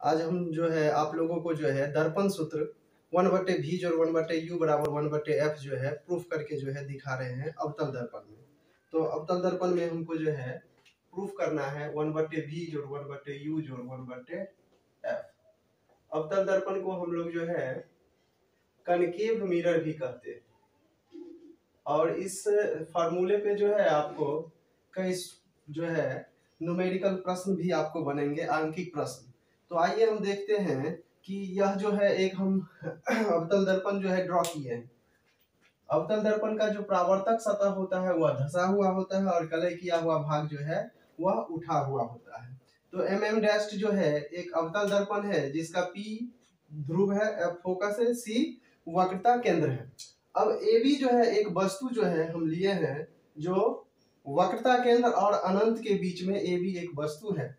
आज हम जो है आप लोगों को जो है दर्पण सूत्र 1/v और 1/u बराबर 1/f जो है प्रूफ करके जो है दिखा रहे हैं अवतल दर्पण में। तो अवतल दर्पण में हमको जो है प्रूफ करना है 1/v जोड़ 1/u जोड़ 1/f। अवतल दर्पण को हम लोग जो है कनकेव मिरर भी कहते हैं और इस फार्मूले पे जो है आपको कई जो है न्यूमेरिकल प्रश्न भी आपको बनेंगे, आंकिक प्रश्न। तो आइए हम देखते हैं कि यह जो है एक हम अवतल दर्पण जो है ड्रॉ किए हैं। अवतल दर्पण का जो परावर्तक सतह होता है वह धंसा हुआ होता है और कलय किया हुआ भाग जो है वह उठा हुआ होता है। तो MM डैश जो है एक अवतल दर्पण है जिसका P ध्रुव है, F फोकस है, C वक्रता केंद्र है। अब AB जो है एक वस्तु जो है हम लिए हैं जो वक्रता केंद्र और अनंत के बीच में AB एक वस्तु है।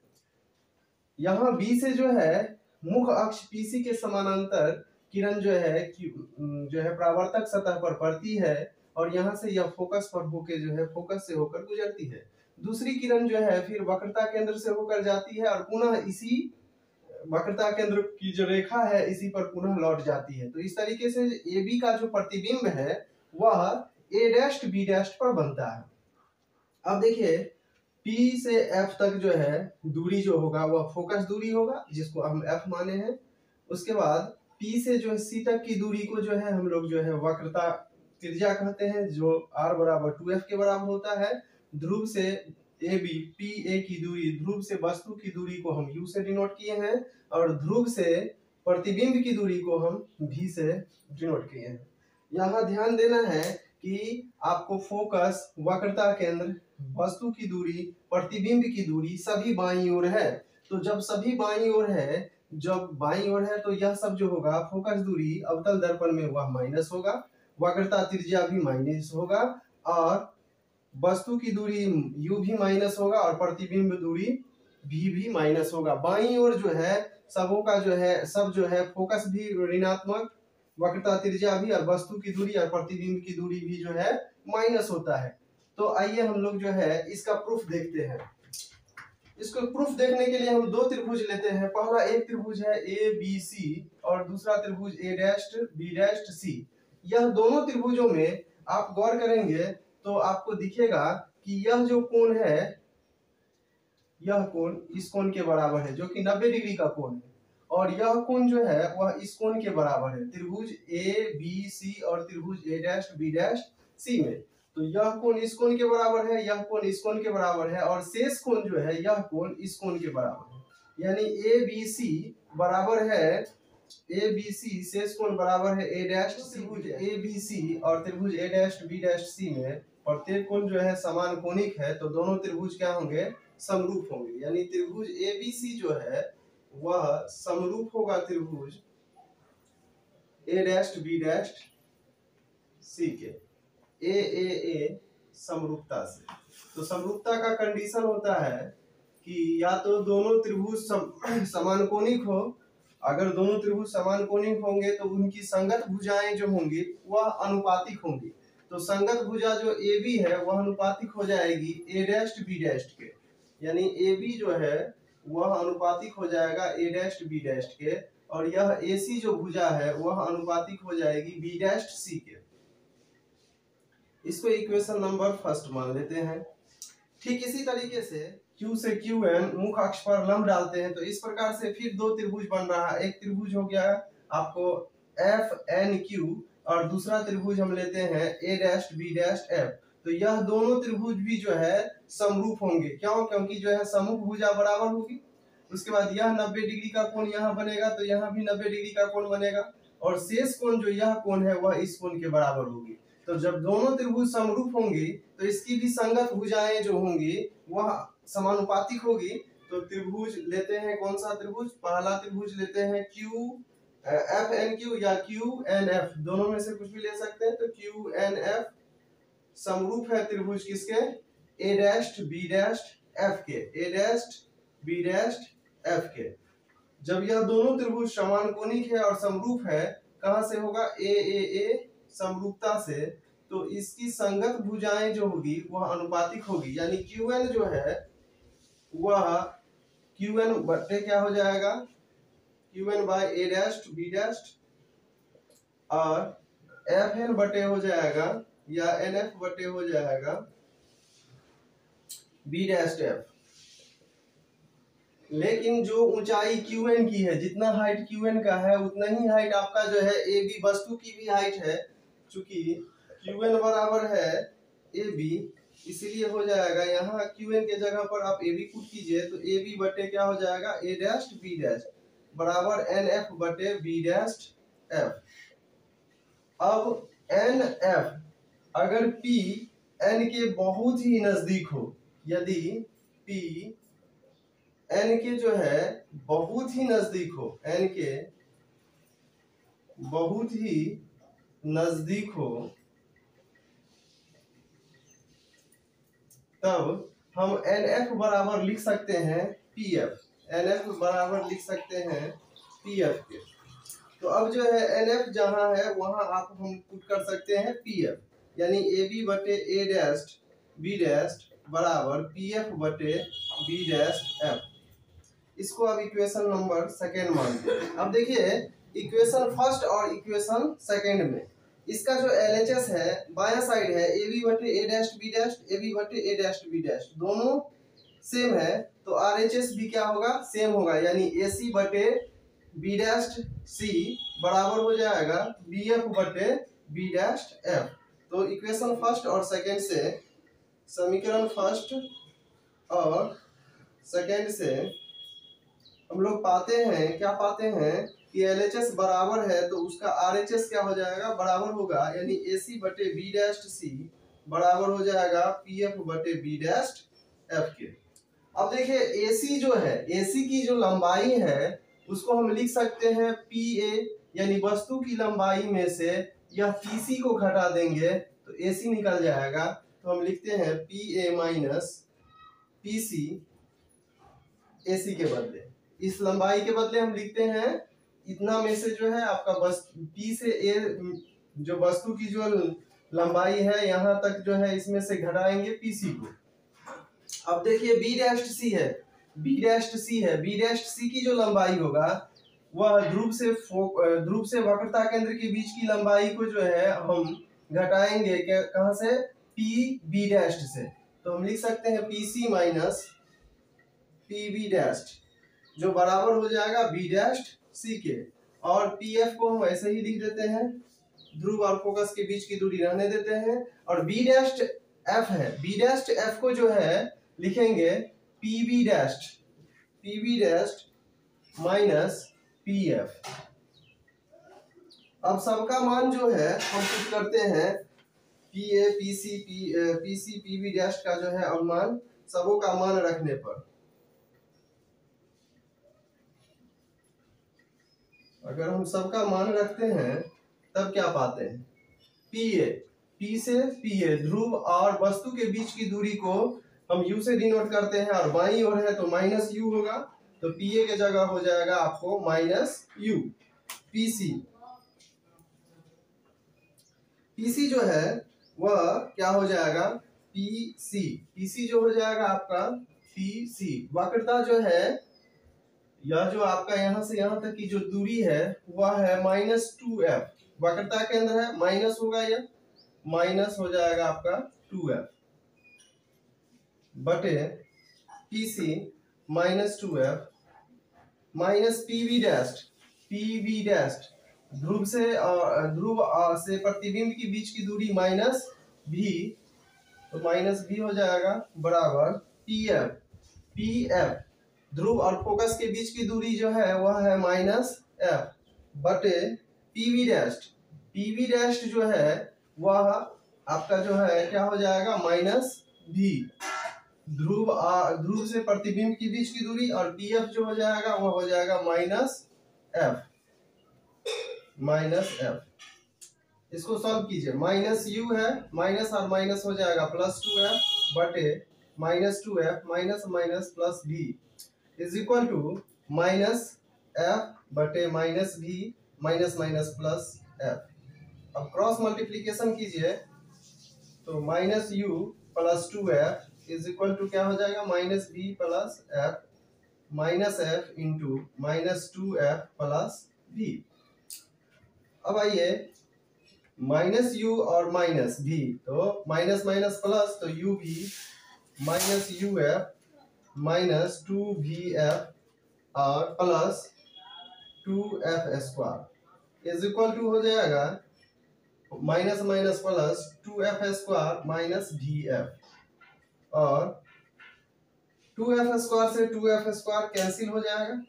यहाँ B से जो है मुख्य अक्ष PC के समानांतर किरण जो है परावर्तक सतह पर पड़ती है और यहाँ से यह फोकस पर होके जो है फोकस से होकर गुजरती है। दूसरी किरण जो है फिर वक्रता केंद्र से होकर जाती है और पुनः इसी वक्रता केंद्र की जो रेखा है इसी पर पुनः लौट जाती है। तो इस तरीके से AB का जो प्रतिबिंब है वह A डैश B डैश पर बनता है। अब देखिए P से F तक जो है दूरी जो होगा वह फोकस दूरी होगा जिसको हम F माने हैं। उसके बाद P से जो है C तक की दूरी को जो है हम लोग जो है वक्रता त्रिज्या कहते हैं जो R बराबर 2F के बराबर होता है। ध्रुव से AB PA की दूरी, ध्रुव से वस्तु की दूरी को हम U से डिनोट किए हैं और ध्रुव से प्रतिबिंब की दूरी को हम V से डिनोट किए हैं। यहाँ ध्यान देना है कि आपको फोकस, वक्रता केंद्र, वस्तु की दूरी, प्रतिबिंब की दूरी सभी बाईं ओर है। तो जब सभी बाईं ओर है, जब बाईं ओर है तो यह सब जो होगा फोकस दूरी अवतल दर्पण में वह माइनस होगा, वक्रता त्रिज्या भी माइनस होगा और वस्तु की दूरी u भी माइनस होगा और प्रतिबिंब दूरी v भी माइनस होगा। बाईं ओर जो है सबों का जो है सब जो है फोकस भी ऋणात्मक, वक्रता त्रिज्या भी और वस्तु की दूरी और प्रतिबिंब की दूरी भी जो है माइनस होता है। तो आइए हम लोग जो है इसका प्रूफ देखते हैं। इसको प्रूफ देखने के लिए हम दो त्रिभुज लेते हैं। पहला एक त्रिभुज है ABC और दूसरा त्रिभुज A dash B dash C। यह दोनों त्रिभुजों में आप गौर करेंगे तो आपको दिखेगा कि यह जो कोण है यह कोण इस कोण के बराबर है जो कि 90 डिग्री का कोण है और यह कोण जो है वह इस कोण के बराबर है त्रिभुज ABC और त्रिभुज A dash B dash C में। तो यह कोण इस कोण के बराबर है, यह कोण इस कोण के बराबर है और शेष कोण जो है यह कोण इस कोण के बराबर है। यानी ABC बराबर है ABC शेष कोण बराबर है A डैश त्रिभुज ABC और त्रिभुज A dash B dash C में प्रत्येक कोण जो है समान कोणिक है तो दोनों त्रिभुज क्या होंगे, समरूप होंगे। यानी त्रिभुज ABC जो है वह समरूप होगा त्रिभुज A dash B dash C के AAA समरूपता से। तो समरूपता का कंडीशन होता है कि या तो दोनों त्रिभुज समान कोणिक हो। अगर दोनों त्रिभुज समान कोणिक होंगे तो उनकी संगत भुजाएं जो होंगी वह अनुपातिक होंगी। तो संगत भुजा जो AB है वह अनुपातिक हो जाएगी A डैश B डैश के। यानी AB जो है वह अनुपातिक हो जाएगा A डैश B डैश के और यह AC जो भुजा है वह अनुपातिक हो जाएगी B डैश C के। इसको इक्वेशन नंबर फर्स्ट मान लेते हैं। ठीक इसी तरीके से Q से QN मुख्य अक्ष पर लंब डालते हैं तो इस प्रकार से फिर दो त्रिभुज बन रहा है। एक त्रिभुज हो गया आपको FNQ और दूसरा त्रिभुज हम लेते हैं A dash B dash F। तो यह दोनों त्रिभुज भी जो है समरूप होंगे। क्यों? क्योंकि जो है सम्मुख भुजा बराबर होगी। उसके बाद यह 90 डिग्री का कोण यहाँ बनेगा तो यहाँ भी 90 डिग्री का कोण बनेगा और शेष कोण जो यह कोण है वह इस कोण के बराबर होगी। तो जब दोनों त्रिभुज समरूप होंगी तो इसकी भी संगत भुजाएं जो होंगी वह समानुपातिक होगी। तो त्रिभुज लेते हैं, कौन सा त्रिभुज? पहला त्रिभुज लेते हैं FNQ या QNF, दोनों में से कुछ भी ले सकते हैं। तो QNF समरूप है त्रिभुज किसके? A dash B dash F के, A dash B dash F के। जब यह दोनों त्रिभुज समान कोणिक है और समरूप है, कहां से होगा? AAA समरूपता से। तो इसकी संगत भुजाएं जो होगी वह अनुपातिक होगी। यानी QN जो है वह QN बट्टे क्या हो जाएगा? Qn बाय ए डैश बी डैश और Fn बटे हो जाएगा या NF बटे हो जाएगा बी डैश एफ। लेकिन जो ऊंचाई Qn की है, जितना हाइट Qn का है उतना ही हाइट आपका जो है AB वस्तु की भी हाइट है। चूंकि Qn बराबर है AB, इसीलिए हो जाएगा यहाँ Qn के जगह पर आप AB पुट कीजिए तो AB बटे क्या हो जाएगा A डैश B डैश बराबर NF बटे B डैश F। अब NF अगर P N के बहुत ही नजदीक हो, यदि P N के जो है बहुत ही नजदीक हो, N के बहुत ही नजदीक हो, तब हम NF बराबर लिख सकते हैं PF। NF बराबर लिख सकते हैं PF के। तो अब जो है NF जहां है वहां आप हम पुट कर सकते हैं PF, यानी AB बटे A डैश B डैश बराबर PF बटे B डैश F। इसको अब इक्वेशन नंबर सेकेंड मानते हैं। अब देखिए इक्वेशन फर्स्ट और इक्वेशन सेकेंड में इसका जो LHS है बाया साइड है AB बटे A dash B dash AB बटे A डैश B डैश, दोनों सेम है तो RHS भी क्या होगा सेम होगा, यानी AC बटे B डैश C बराबर हो जाएगा BF बटे B डैश F। तो इक्वेशन फर्स्ट और सेकेंड से, समीकरण फर्स्ट और सेकेंड से हम लोग पाते हैं, क्या पाते हैं कि LHS बराबर है तो उसका RHS क्या हो जाएगा बराबर होगा, यानी AC बटे B डैश C बराबर हो जाएगा PF बटे B डैश F के। अब देखिए AC जो है, AC की जो लंबाई है उसको हम लिख सकते हैं PA, यानी वस्तु की लंबाई में से यह PC को घटा देंगे तो AC निकल जाएगा। तो हम लिखते हैं PA माइनस PC AC के बदले, इस लंबाई के बदले हम लिखते हैं इतना में से जो है आपका बस P से A जो वस्तु की जो लंबाई है यहाँ तक जो है इसमें से घटाएंगे PC को। अब देखिए B डैश C है, B डैश C है, B डैश C की जो लंबाई होगा वह ध्रुव से वक्रता केंद्र के बीच की लंबाई को जो है हम घटाएंगे कहाँ से PB डैश से। तो हम लिख सकते हैं PC माइनस PB डैश जो बराबर हो जाएगा B डैश C के, और PF को हम ऐसे ही लिख देते हैं, ध्रुव और फोकस के बीच की दूरी रहने देते हैं। और B डैश F है, B डैश F को जो है लिखेंगे PB डैश माइनस PF। अब सबका मान जो है हम पुट करते हैं PA PC PB डैश का जो है अनुमान सबों का मान रखने पर, अगर हम सबका मान रखते हैं तब क्या पाते हैं PA, P से PA ध्रुव और वस्तु के बीच की दूरी को हम U से डिनोट करते हैं और बाईं ओर है तो माइनस U होगा, तो PA के जगह हो जाएगा आपको माइनस U। PC जो है वह क्या हो जाएगा PC जो हो जाएगा आपका PC। वक्रता जो है यह जो आपका यहाँ से यहाँ तक की जो दूरी है वह है -2F, वक्रता केंद्र है माइनस होगा, यह माइनस हो जाएगा आपका 2F बटे PC -2F minus PB dash ध्रुव से प्रतिबिंब के बीच की दूरी माइनस V, तो माइनस V हो जाएगा बराबर PF ध्रुव और फोकस के बीच की दूरी जो है वह है -F बटे PV डैश जो है वह आपका जो है क्या हो जाएगा -V ध्रुव से प्रतिबिंब के बीच की दूरी, और PF जो हो जाएगा वह हो जाएगा -F। इसको सॉल्व कीजिए, -U है माइनस और माइनस हो जाएगा +2F बटे -2F minus plus V is equal to -F बटे -V माइनस प्लस F। अब क्रॉस मल्टीप्लीकेशन कीजिए तो -U + 2F is equal to क्या हो जाएगा -V + F minus F into minus 2f plus v। अब आइए माइनस यू और माइनस भी, तो माइनस माइनस प्लस, तो यू भी minus U F minus 2vf और plus 2f² is equal to हो जाएगा minus minus plus 2f² minus vf, और 2f² से 2f² कैंसिल हो जाएगा।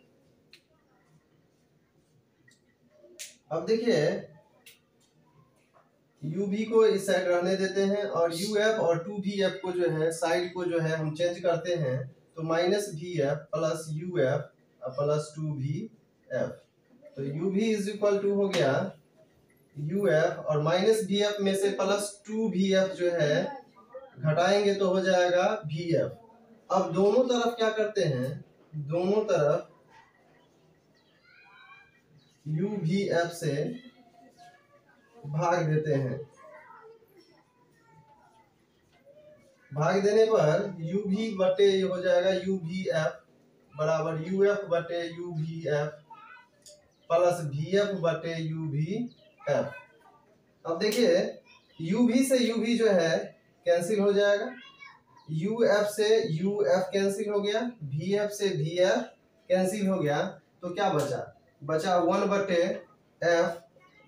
अब देखिए uv को इस साइड रहने देते हैं और uf और 2vf को जो है साइड को जो है हम चेंज करते हैं, तो minus vf plus uf plus 2vf, तो uv इज इक्वल टू हो गया uf और माइनस vf में से प्लस 2vf जो है घटाएंगे तो हो जाएगा vf। अब दोनों तरफ क्या करते हैं, दोनों तरफ uvf से भाग देते हैं। भाग देने पर uv बटे हो जाएगा uvf बराबर uf बटे uvf प्लस vf बटे uvf। अब देखिए uv से uv जो है कैंसिल हो जाएगा, uf से uf कैंसिल हो गया, vf से vf कैंसिल हो गया, तो क्या बचा, बचा 1 बटे f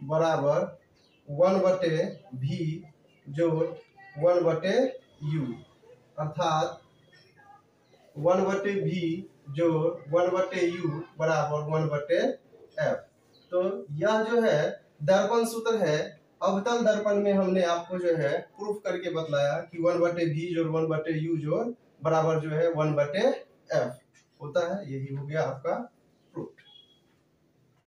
बराबर 1 बटे v जोड़ 1 बटे u, अर्थात 1 बटे v जोड़ 1 बटे u बराबर 1 बटे f। तो यह जो है दर्पण सूत्र है। अवतल दर्पण में हमने आपको जो है प्रूफ करके बतलाया कि 1 बटे v जोड़ 1 बटे u जोड़ बराबर जो है 1 बटे f होता है। यही हो गया आपका